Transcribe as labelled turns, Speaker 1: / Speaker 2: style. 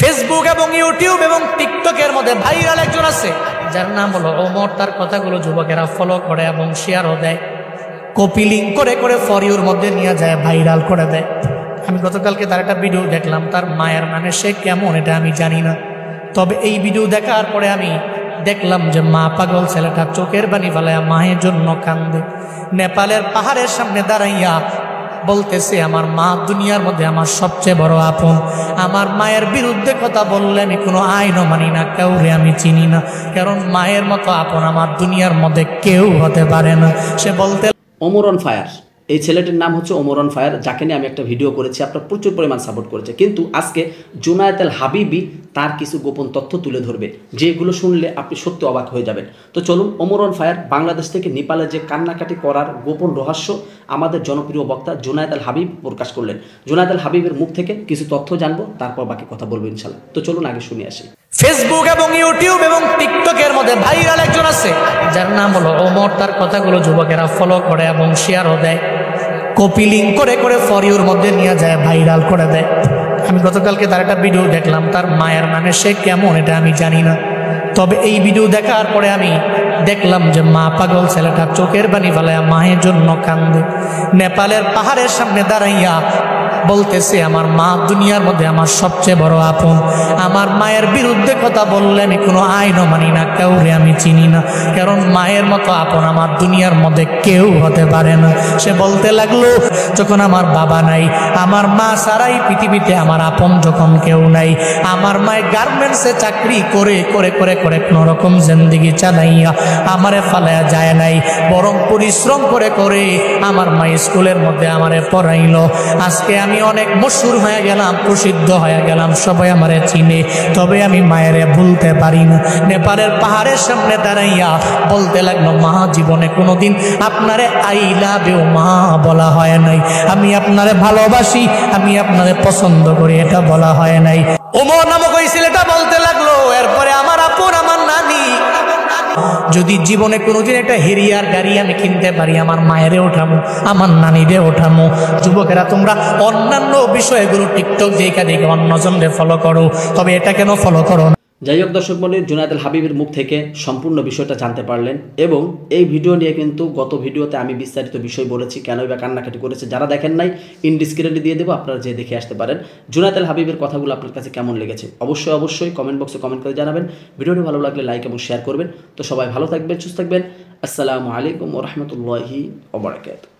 Speaker 1: Facebook এবং YouTube এবং টিকটকের মধ্যে ভাইরাল একজন আছে যার নাম হলো ওমর। তার কথাগুলো যুবকেরা ফলো করে এবং শেয়ারও দেয়, কপি লিঙ্ক করে করে ফর ইউর মধ্যে নিয়ে যায়, ভাইরাল করে দেয়। আমি গতকালকে তার একটা ভিডিও দেখলাম, তার মায়ের মানে সে কেমন এটা আমি জানি না, তবে এই ভিডিও দেখার পরে আমি দেখলাম যে মা পাগল ছেলেটা চোখের পানি ফেলাইয়া মায়ের জন্য কান্দে। নেপালের পাহাড়ের সামনে দাঁড়াইয়া বলতেছে, আমার মা দুনিয়ার মধ্যে আমার সবচেয়ে বড় আপন। আমার মায়ের বিরুদ্ধে কথা বললে আমি কোনো আইনও মানি না, কাউরে আমি চিনি না, কারণ মায়ের মতো আপন আমার দুনিয়ার মধ্যে কেউ হতে পারে না। সে বলতে
Speaker 2: ওমর অন ফায়ার, এই ছেলেটির নাম হচ্ছে ওমর অন ফায়ার, যাকে নিয়ে আমি একটা ভিডিও করেছি, আপনার প্রচুর পরিমাণ সাপোর্ট করেছে। কিন্তু আজকে জুনায়েদ আল হাবিবি তার কিছু গোপন তথ্য তুলে ধরবে, যেগুলো শুনলে আপনি সত্যি অবাক হয়ে যাবেন। তো চলুন, ওমর অন ফায়ার বাংলাদেশ থেকে নেপালে যে কান্নাকাটি করার গোপন রহস্য আমাদের জনপ্রিয় বক্তা জুনায়েদ আল হাবিব প্রকাশ করলেন। জুনায়েদ আল হাবিবের মুখ থেকে কিছু তথ্য জানবো, তারপর বাকি কথা বলবো ইনশাল্লাহ। তো চলুন আগে শুনে আসি।
Speaker 1: ফেসবুক এবং ইউটিউব এবং টিকটকের মধ্যে ভাইরাল একজন আছে যার নাম হলো ওমর। তার কথাগুলো যুবকেরা ফলো করে এবং শেয়ারও দেয়, কপি লিঙ্ক করে করে ফর ইউর মধ্যে নিয়ে যায়, ভাইরাল করে দেয়। আমি গতকালকে তার একটা ভিডিও দেখলাম, তার মায়ের মানে সে কেমন এটা আমি জানি না, তবে এই ভিডিও দেখার পরে আমি দেখলাম যে মা পাগল ছেলেটা চোখের পানি ফেলাইয়া মায়ের জন্য কান্দে। নেপালের পাহাড়ের সামনে দাঁড়াইয়া বলতেছে, আমার মা দুনিয়ার মধ্যে আমার সবচেয়ে বড় আপন। আমার মায়ের বিরুদ্ধে কথা বললে আমি কোনো আইনও মানি না, কাউরে আমি চিনি না, কারণ মায়ের মতো আপন আমার দুনিয়ার মধ্যে কেউ হতে পারে না। সে বলতে লাগলো, যখন আমার বাবা নাই, আমার মা ছাড়াই পৃথিবীতে আমার আপন যখন কেউ নাই, আমার মায়ের গার্মেন্টসে চাকরি করে করে করে করে কোনো রকম জিন্দেগি চালাইয়া আমারে ফালাইয়া যায় নাই, বরং পরিশ্রম করে করে আমার মা স্কুলের মধ্যে আমারে পড়াইলো। আজকে আমি অনেক মশহুর হয়ে গেলাম, প্রসিদ্ধ হয়ে গেলাম, সবাই আমারে চিনে, তবে আমি মায়েরে ভুলতে পারি না। নেপালের পাহাড়ের সামনে দাঁড়াইয়া বলতে লাগলো, মা জীবনে কোনোদিন আপনারে আই লাভ ইউ মা বলা হয় নাই, আমি আপনারে ভালোবাসি, আমি আপনারে পছন্দ করি, এটা বলা হয় নাই। ওমর নামক ওই ছেলেটা বলতে লাগলো, এরপরে আমার আপন আমার নানি, যদি জীবনে কোনোদিন একটা হেরিয়ার গাড়ি আমি কিনতে পারি, আমার মায়েরে ওঠামো, আমার নানিরে ওঠামো। যুবকেরা তোমরা অন্যান্য বিষয়গুলো টিকটক দেখে দেখে অন্যজনরে ফলো করো, তবে এটা কেন ফলো করো না?
Speaker 2: যাই হোক দর্শক মণ্ডলী, জুনায়েদ আল হাবিবের মুখ থেকে সম্পূর্ণ বিষয়টা জানতে পারলেন, এবং এই ভিডিও নিয়ে কিন্তু গত ভিডিওতে আমি বিস্তারিত বিষয় বলেছি, কেনই বা কান্নাকাটি করেছে। যারা দেখেন নাই ইনডিসক্রিপ্টে দিয়ে দেবো, আপনারা যে দেখে আসতে পারেন। জুনায়েদ আল হাবিবের কথাগুলো আপনার কাছে কেমন লেগেছে অবশ্যই অবশ্যই কমেন্ট বক্সে কমেন্ট করে জানাবেন। ভিডিওটি ভালো লাগলে লাইক এবং শেয়ার করবেন। তো সবাই ভালো থাকবেন, সুস্থ থাকবেন। আসসালামু আলাইকুম ওয়া রাহমাতুল্লাহি ওয়া বারাকাতুহু।